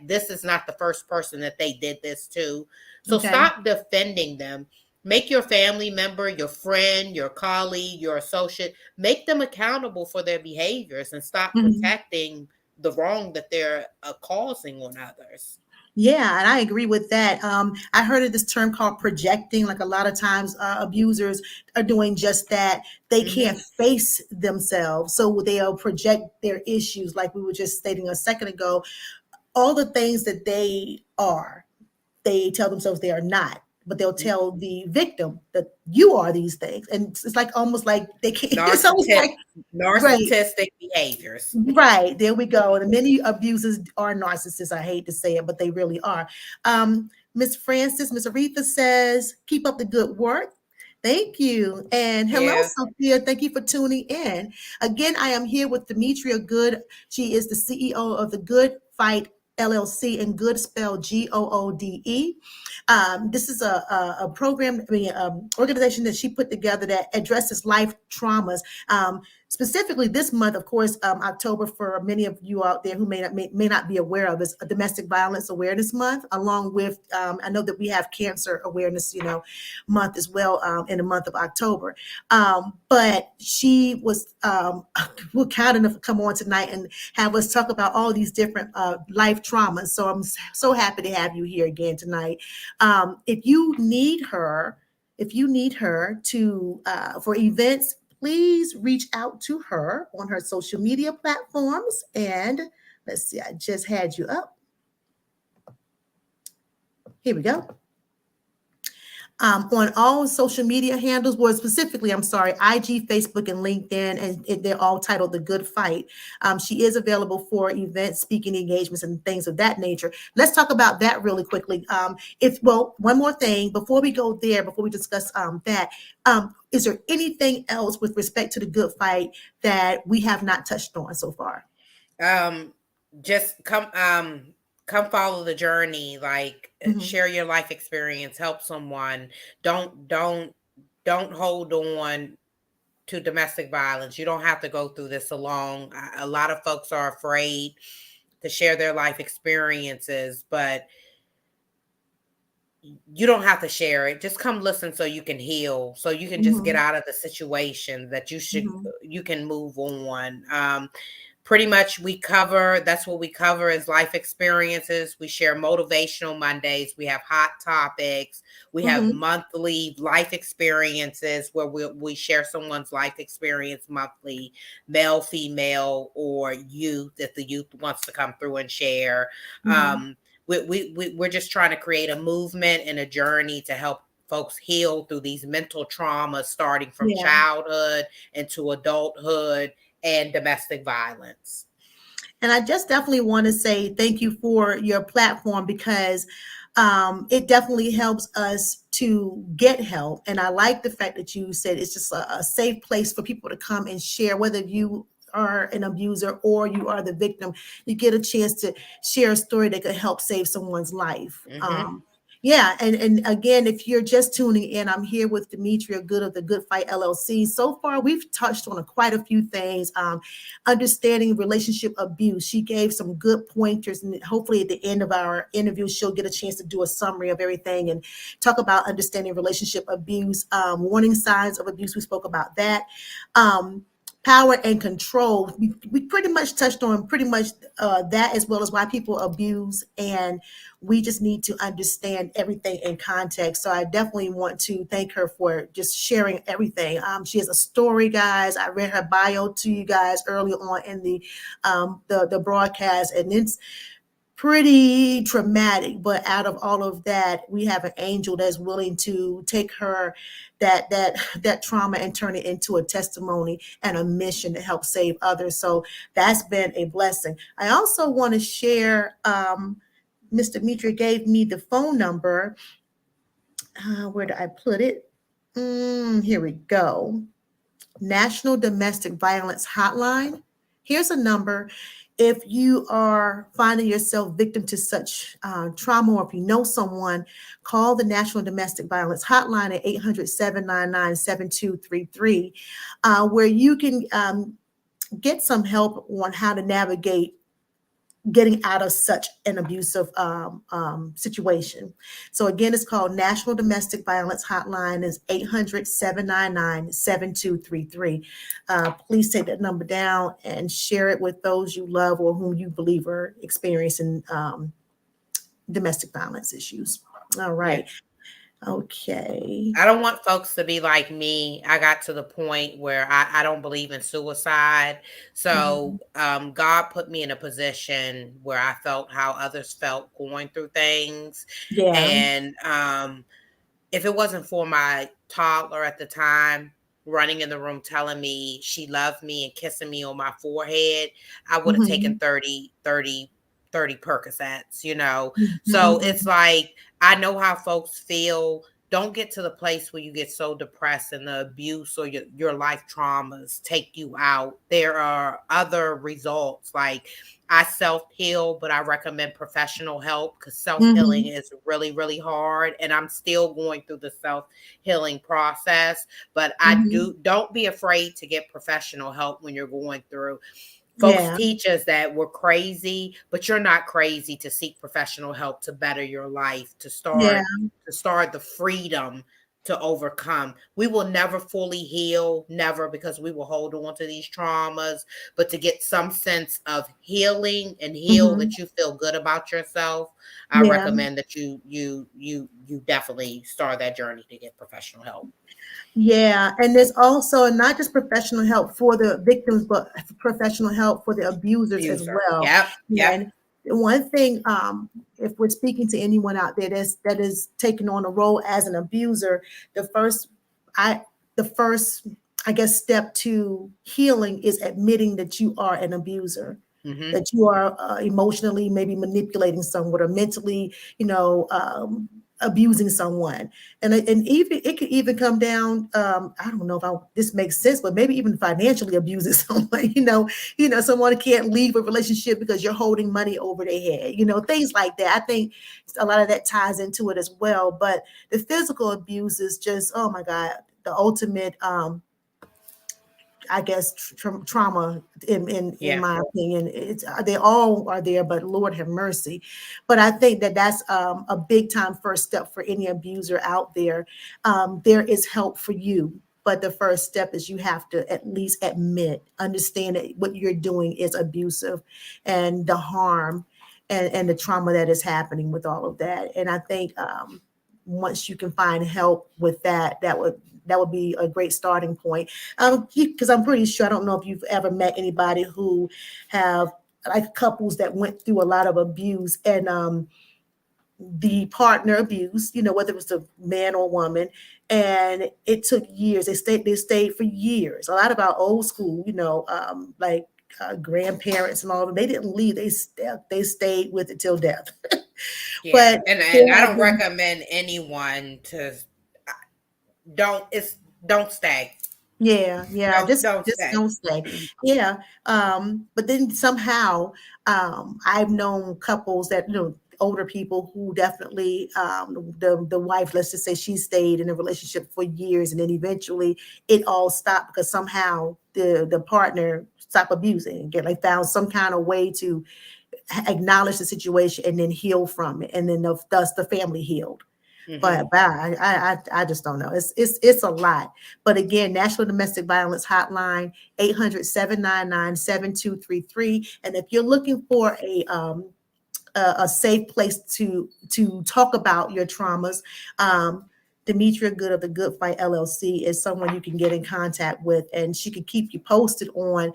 this is not the first person that they did this to. So Okay. stop defending them. Make your family member, your friend, your colleague, your associate, make them accountable for their behaviors and stop Mhm. protecting the wrong that they're causing on others. Yeah, and I agree with that. I heard of this term called projecting. Like a lot of times, abusers are doing just that. They can't Hmm. face themselves, so they'll project their issues. Like we were just stating a second ago, all the things that they are, they tell themselves they are not. But they'll tell the victim that you are these things, and it's like almost like they can't. It's almost Narcissistic, like right. narcissistic behaviors. Right. There we go. And many abusers are narcissists. I hate to say it, but they really are. Miss Francis, Miss Aretha says, keep up the good work. Thank you. And hello, Yeah, Sophia. Thank you for tuning in. Again, I am here with Demetria Goode. She is the CEO of the Good Fight LLC, and good spelled Goode. This is a program, organization that she put together that addresses life traumas. Specifically this month, of course, October, for many of you out there who may not be aware of, is a domestic violence awareness month, along with I know that we have cancer awareness, month as well, in the month of October. But she was kind enough to come on tonight and have us talk about all these different life traumas. So I'm so happy to have you here again tonight. If you need her, to for events, please reach out to her on her social media platforms. And let's see, I just had you up. Here we go. on all social media handles, well, specifically, I'm sorry, IG, Facebook, and LinkedIn, and they're all titled The Good Fight. She is available for events, speaking engagements, and things of that nature. Let's talk about that really quickly. One more thing before we go there, before we discuss that, is there anything else with respect to The Good Fight that we have not touched on so far? Just come follow the journey, like Mhm. share your life experience, help someone. Don't hold on to domestic violence. You don't have to go through this alone. A lot of folks are afraid to share their life experiences, but you don't have to share it. Just come listen so you can heal, so you can just get Mhm. out of the situation that Mhm. you can move on. Pretty much that's what we cover is life experiences. We share motivational Mondays. We have hot topics. We have Mhm. monthly life experiences where we share someone's life experience monthly, male, female, or youth, if the youth wants to come through and share. Mhm. We're just trying to create a movement and a journey to help folks heal through these mental traumas, starting from Yeah. childhood into adulthood and domestic violence. And I just definitely want to say thank you for your platform, because it definitely helps us to get help. And I like the fact that you said it's just a safe place for people to come and share, whether you are an abuser or you are the victim. You get a chance to share a story that could help save someone's life. Mm-hmm. Yeah, and again, if you're just tuning in, I'm here with Demetria Goode of the Good Fight LLC. So far, we've touched on quite a few things. Understanding relationship abuse. She gave some good pointers, and hopefully at the end of our interview, she'll get a chance to do a summary of everything and talk about understanding relationship abuse, warning signs of abuse. We spoke about that. Power and control. We pretty much touched on pretty much that, as well as why people abuse, and we just need to understand everything in context. So I definitely want to thank her for just sharing everything. She has a story, guys. I read her bio to you guys early on in the broadcast, and it's pretty traumatic. But out of all of that, we have an angel that's willing to take her that trauma and turn it into a testimony and a mission to help save others. So that's been a blessing. I also want to share. Mr. Demetria gave me the phone number. Where did I put it? Here we go. National Domestic Violence Hotline. Here's a number. If you are finding yourself victim to such trauma, or if you know someone, call the National Domestic Violence Hotline at 800-799-7233, where you can get some help on how to navigate getting out of such an abusive situation. So again, it's called National Domestic Violence Hotline. Is 800-799-7233. Please take that number down and share it with those you love or whom you believe are experiencing domestic violence issues. All Yeah. right. Okay. I don't want folks to be like me. I got to the point where I don't believe in suicide. Mhm. So God put me in a position where I felt how others felt going through things. Yeah. And if it wasn't for my toddler at the time running in the room telling me she loved me and kissing me on my forehead, I would have taken Mhm. 30 Percocets, you know? So it's Mhm. like, I know how folks feel. Don't get to the place where you get so depressed and the abuse or your life traumas take you out. There are other results. Like, I self heal, but I recommend professional help because self healing Mhm. is really, really hard. And I'm still going through the self healing process. But I Mhm. don't be afraid to get professional help when you're going through. Folks Yeah. teach us that we're crazy, but you're not crazy to seek professional help to better your life, Yeah. to start the freedom to overcome. We will never fully heal, never, because we will hold on to these traumas, but to get some sense of healing and heal Mhm. that you feel good about yourself, I Yeah. recommend that you definitely start that journey to get professional help. Yeah, and there's also not just professional help for the victims, but professional help for the abusers as Abuser. well. Yep, yep. And one thing, if we're speaking to anyone out there that is taking on a role as an abuser, the first, I, the first, I guess, step to healing is admitting that you are an abuser, Mm-hmm. that you are emotionally maybe manipulating someone or mentally, abusing someone. And even it could even come down, I don't know if this makes sense, but maybe even financially abusing someone. Someone can't leave a relationship because you're holding money over their head, things like that. I think a lot of that ties into it as well. But the physical abuse is just, oh my God, the ultimate, I guess, trauma in Yeah. my opinion. It's they all are there, but Lord have mercy. But I think that that's a big time first step for any abuser out there. There is help for you, but the first step is you have to at least understand that what you're doing is abusive, and the harm and the trauma that is happening with all of that. And I think once you can find help with that, that would be a great starting point. Because I'm pretty sure, I don't know if you've ever met anybody who have like couples that went through a lot of abuse, and the partner abused, whether it was a man or woman, and it took years. They stayed for years. A lot of our old school, like grandparents and all of them, they didn't leave. They stayed with it till death. Yeah. But And there I have don't been, recommend anyone to don't it's don't stay. yeah, Don't just stay. don't stay. Yeah. But then somehow, I've known couples that, older people who definitely, the wife, let's just say she stayed in a relationship for years, and then eventually it all stopped because somehow the partner stopped abusing and like found some kind of way to acknowledge the situation and then heal from it, and then thus the family healed. Hmm. But I just don't know. It's a lot. But again, National Domestic Violence Hotline, 800-799-7233. And if you're looking for a safe place to talk about your traumas, Demetria Goode of the Good Fight LLC is someone you can get in contact with, and she can keep you posted on,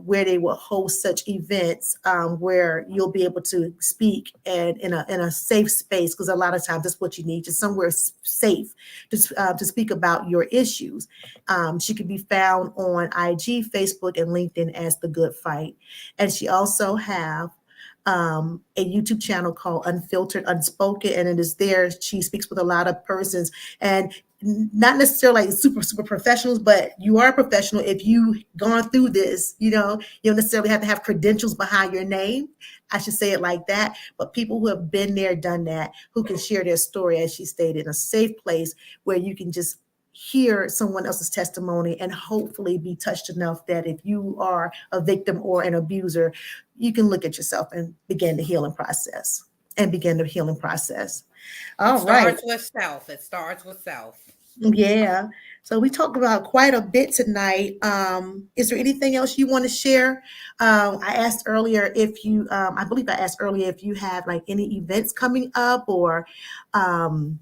where they will host such events, where you'll be able to speak and in a safe space, because a lot of times that's what you need, just somewhere safe to speak about your issues. She can be found on IG, Facebook, and LinkedIn as The Good Fight, and she also have a YouTube channel called Unfiltered Unspoken, and it is there. She speaks with a lot of persons, and not necessarily like super professionals, but you are a professional if you've gone through this. You don't necessarily have to have credentials behind your name. I should say it like that. But people who have been there, done that, who can share their story, as she stated, in a safe place where you can just hear someone else's testimony and hopefully be touched enough that if you are a victim or an abuser, you can look at yourself and begin the healing process and begin the healing process. It All right. starts with self. It starts with self. Yeah. So we talked about quite a bit tonight. Is there anything else you want to share? I asked earlier if you, I believe I asked earlier if you have like any events coming up, or um,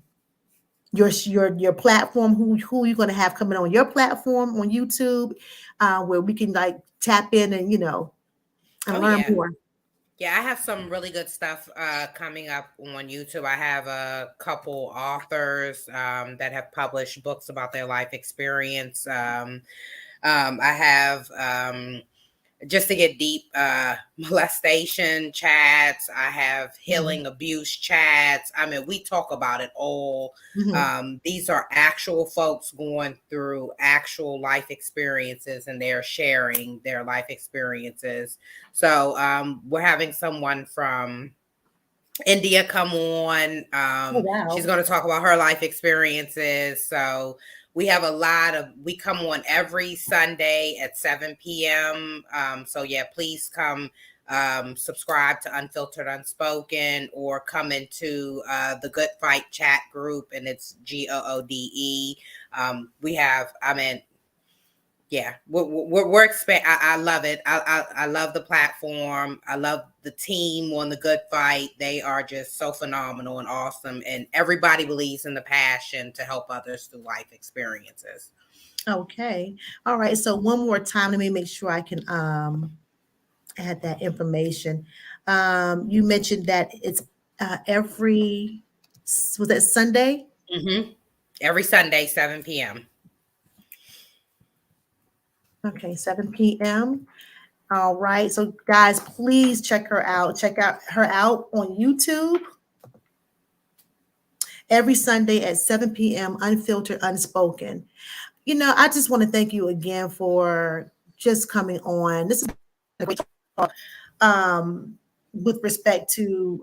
your platform, who you're going to have coming on your platform on YouTube, where we can like tap in and and Oh learn yeah. more. Yeah, I have some really good stuff coming up on YouTube. I have a couple authors that have published books about their life experience. I have just to get deep, molestation chats. I have Mhm. healing abuse chats. I mean, we talk about it all. Mhm. These are actual folks going through actual life experiences, and they're sharing their life experiences. So we're having someone from India come on. Oh She's wow. going to talk about her life experiences. So we come on every Sunday at 7 p.m. So yeah, please come subscribe to Unfiltered Unspoken, or come into the Good Fight chat group, and it's GOODE. We have, I mean, yeah, we're expand. I love it. I love the platform. I love the team on the Good Fight. They are just so phenomenal and awesome, and everybody believes in the passion to help others through life experiences. Okay. All right. So one more time, let me make sure I can add that information. You mentioned that it's every, was that Sunday? Mm-hmm. Every Sunday, 7 p.m. Okay, 7 p.m. All right. So guys, please check her out. Check out her out on YouTube every Sunday at 7 p.m. Unfiltered, unspoken. I just want to thank you again for just coming on. This is a great talk, with respect to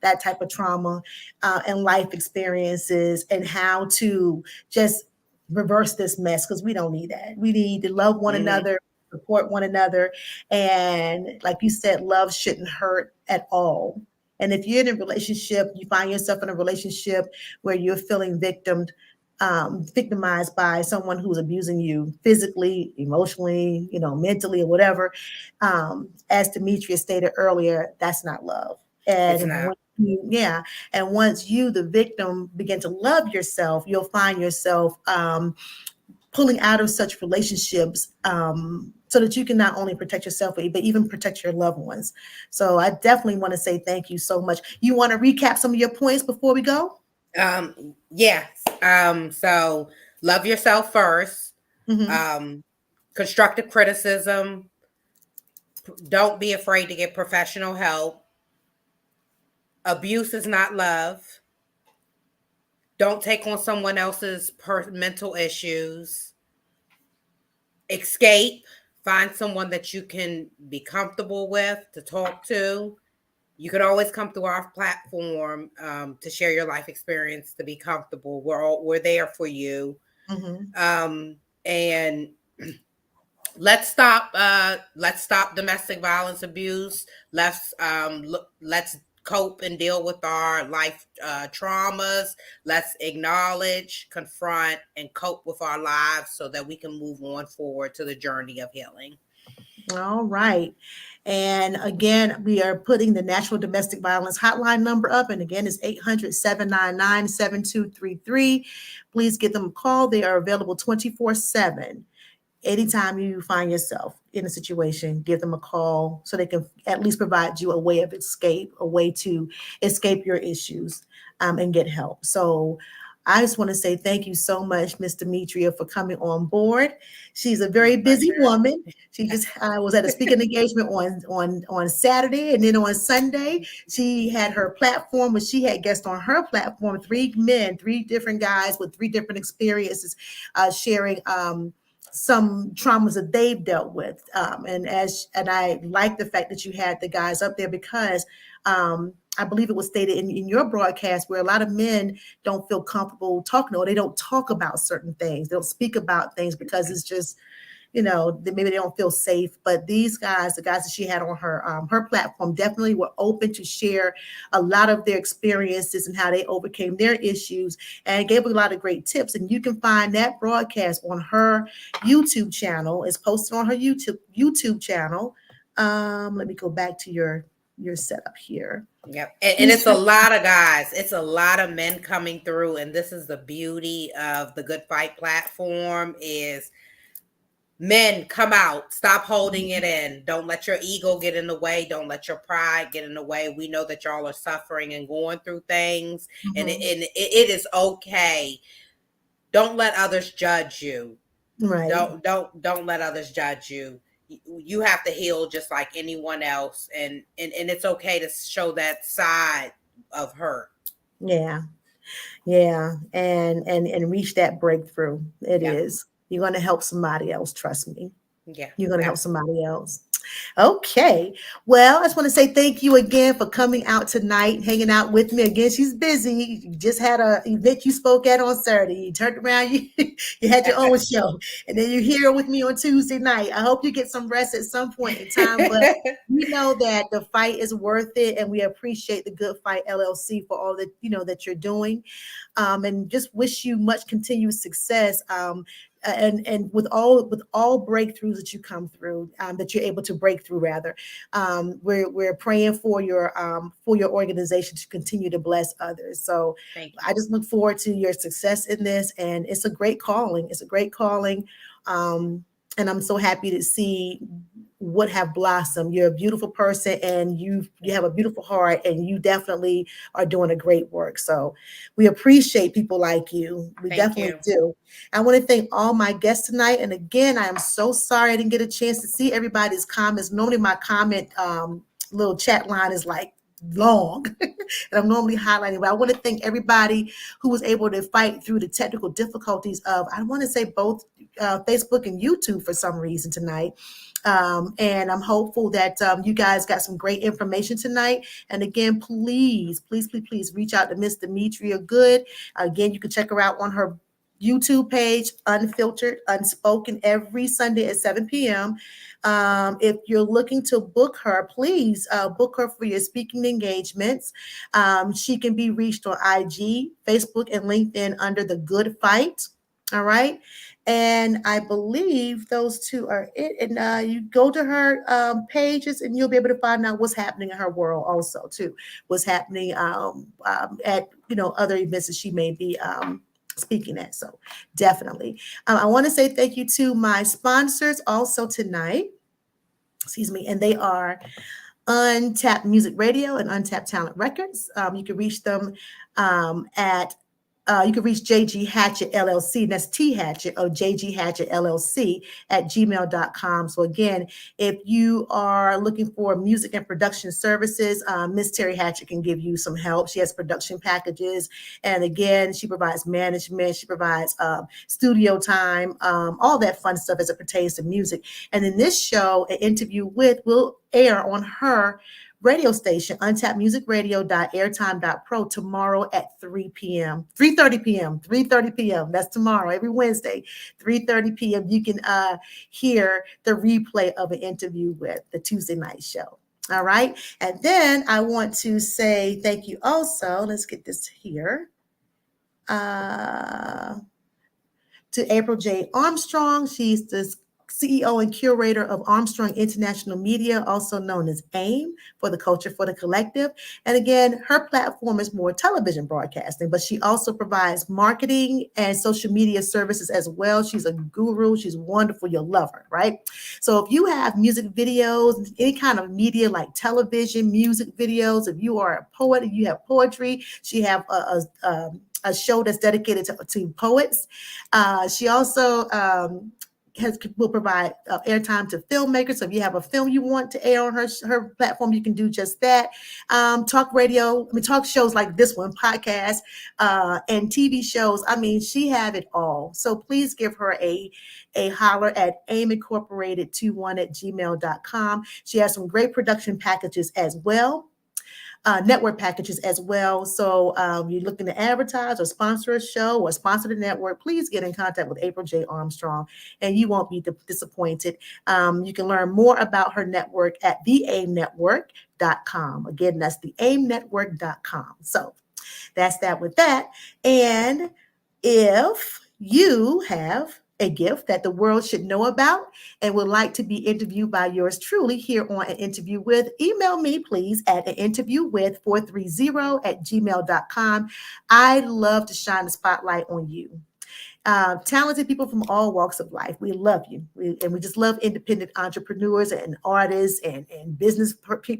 that type of trauma and life experiences and how to just reverse this mess, because we don't need that. We need to love one Mm-hmm. another, support one another. And like you said, love shouldn't hurt at all. And if you're in a relationship, you find yourself in a relationship where you're feeling victimized by someone who's abusing you physically, emotionally, mentally, or whatever. As Demetria stated earlier, that's not love. It's And not. yeah, and once you, the victim, begin to love yourself, you'll find yourself pulling out of such relationships, so that you can not only protect yourself, but even protect your loved ones. So I definitely want to say thank you so much. You want to recap some of your points before we go? Yes. So love yourself first. Mm-hmm. Constructive criticism. Don't be afraid to get professional help. Abuse is not love. Don't take on someone else's mental issues. Escape. Find someone that you can be comfortable with to talk to. You can always come through our platform to share your life experience, to be comfortable. We're there for you. Mm-hmm. And let's stop domestic violence abuse. Let's cope and deal with our life traumas. Let's acknowledge, confront, and cope with our lives so that we can move on forward to the journey of healing. All right. And again, we are putting the National Domestic Violence Hotline number up. And again, it's 800-799-7233. Please give them a call. They are available 24/7. Anytime you find yourself in a situation, give them a call so they can at least provide you a way of escape, a way to escape your issues, and get help. So I just want to say thank you so much, Miss Demetria, for coming on board. She's a My very busy pleasure. woman. She just was at a speaking engagement on Saturday, and then on Sunday she had her platform where she had guests on her platform, three men, three different guys with three different experiences, sharing some traumas that they've dealt with. And I like the fact that you had the guys up there, because I believe it was stated in your broadcast where a lot of men don't feel comfortable talking, or they don't talk about certain things. They don't speak about things because it's just, maybe they don't feel safe. But these guys, the guys that she had on her platform, definitely were open to share a lot of their experiences and how they overcame their issues, and gave a lot of great tips. And you can find that broadcast on her YouTube channel. It's posted on her YouTube channel. Let me go back to your setup here. Yep. And it's a lot of guys. It's a lot of men coming through. And this is the beauty of the Good Fight platform is men, come out. Stop holding it in. Don't let your ego get in the way. Don't let your pride get in the way. We know that y'all are suffering and going through things. Mm-hmm. And it is okay. Don't let others judge you. Right. Don't let others judge you. You have to heal just like anyone else, and it's okay to show that side of hurt. Yeah, and reach that breakthrough. It is. You're going to help somebody else. Trust me. Yeah, You're going to help somebody else. Okay. Well, I just want to say thank you again for coming out tonight, hanging out with me. Again, she's busy. You just had an event you spoke at on Saturday. You turned around, you had your own show, and then you're here with me on Tuesday night. I hope you get some rest at some point in time, but we know that the fight is worth it, and we appreciate the Good Fight LLC for all that, that you're doing, and just wish you much continued success. And with all breakthroughs that you come through, that you're able to break through, rather, we're praying for your organization to continue to bless others. So I just look forward to your success in this, and it's a great calling. It's a great calling, and I'm so happy to see would have blossomed. You're a beautiful person, and you have a beautiful heart, and you definitely are doing a great work. So we appreciate people like you. We Thank definitely you. do. I want to thank all my guests tonight. And again, I am so sorry I didn't get a chance to see everybody's comments. Normally my comment little chat line is like long and I'm normally highlighting, but I want to thank everybody who was able to fight through the technical difficulties of, I want to say both Facebook and YouTube for some reason tonight. And I'm hopeful that you guys got some great information tonight. And again, please, please, please, please reach out to Miss Demetria Goode. Again, you can check her out on her YouTube page, Unfiltered, Unspoken, every Sunday at 7 p.m. If you're looking to book her, please book her for your speaking engagements. She can be reached on IG, Facebook, and LinkedIn under The Good Fight. All right. And I believe those two are it. And you go to her pages and you'll be able to find out what's happening in her world also, too. What's happening at, other events that she may be speaking at. So definitely. I want to say thank you to my sponsors also tonight. Excuse me. And they are Untapped Music Radio and Untapped Talent Records. You can reach them at you can reach JG Hatchett LLC, that's T Hatchett or JG Hatchett LLC at gmail.com. So again, if you are looking for music and production services, Miss Terry Hatchett can give you some help. She has production packages. And again, she provides management, she provides studio time, all that fun stuff as it pertains to music. And in this show, an interview with will air on her radio station, untappedmusicradio.airtime.pro tomorrow at 3 p.m. 3:30 p.m. 3:30 p.m. That's tomorrow, every Wednesday, 3:30 p.m. You can hear the replay of an interview with the Tuesday night show. All right. And then I want to say thank you also. Let's get this here. To April J. Armstrong. She's the CEO and curator of Armstrong International Media, also known as AIM, for the Culture for the Collective. And again, her platform is more television broadcasting, but she also provides marketing and social media services as well. She's a guru. She's wonderful. You'll love her, right? So if you have music videos, any kind of media like television, music videos, if you are a poet and you have poetry, she have a show that's dedicated to poets. She also will provide airtime to filmmakers. So if you have a film you want to air on her platform, you can do just that. Talk shows like this one, podcast, and TV shows. I mean, she have it all. So please give her a holler at aimincorporated21@gmail.com. She has some great production packages as well. Network packages as well. So you're looking to advertise or sponsor a show or sponsor the network, please get in contact with April J. Armstrong and you won't be disappointed. You can learn more about her network at theaimnetwork.com. Again, that's theaimnetwork.com. So that's that with that. And if you have a gift that the world should know about and would like to be interviewed by yours truly here on An Interview With, email me, please, at aninterviewwith430@gmail.com. I'd love to shine the spotlight on you. Talented people from all walks of life. We love you. We just love independent entrepreneurs and artists and business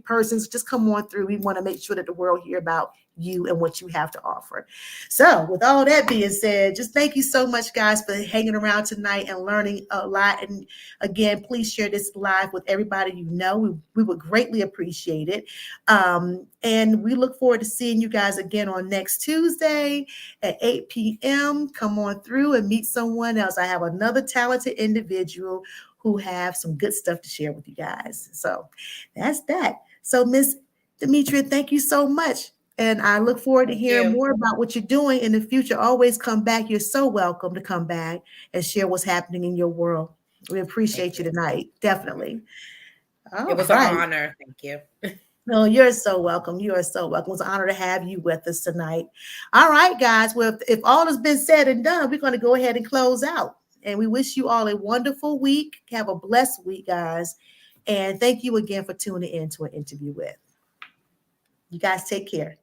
persons. Just come on through. We want to make sure that the world hear about you and what you have to offer. So with all that being said, just thank you so much, guys, for hanging around tonight and learning a lot. And again, please share this live with everybody you know. We would greatly appreciate it. And we look forward to seeing you guys again on next Tuesday at 8 p.m. Come on through and meet someone else. I have another talented individual who have some good stuff to share with you guys. So that's that. So Miss Demetria, thank you so much. And I look forward to hearing more about what you're doing in the future. Always come back. You're so welcome to come back and share what's happening in your world. We appreciate you tonight. Definitely. It was an honor. Thank you. No, you're so welcome. You are so welcome. It was an honor to have you with us tonight. All right, guys. Well, if all has been said and done, we're going to go ahead and close out. And we wish you all a wonderful week. Have a blessed week, guys. And thank you again for tuning in to An Interview With. You guys take care.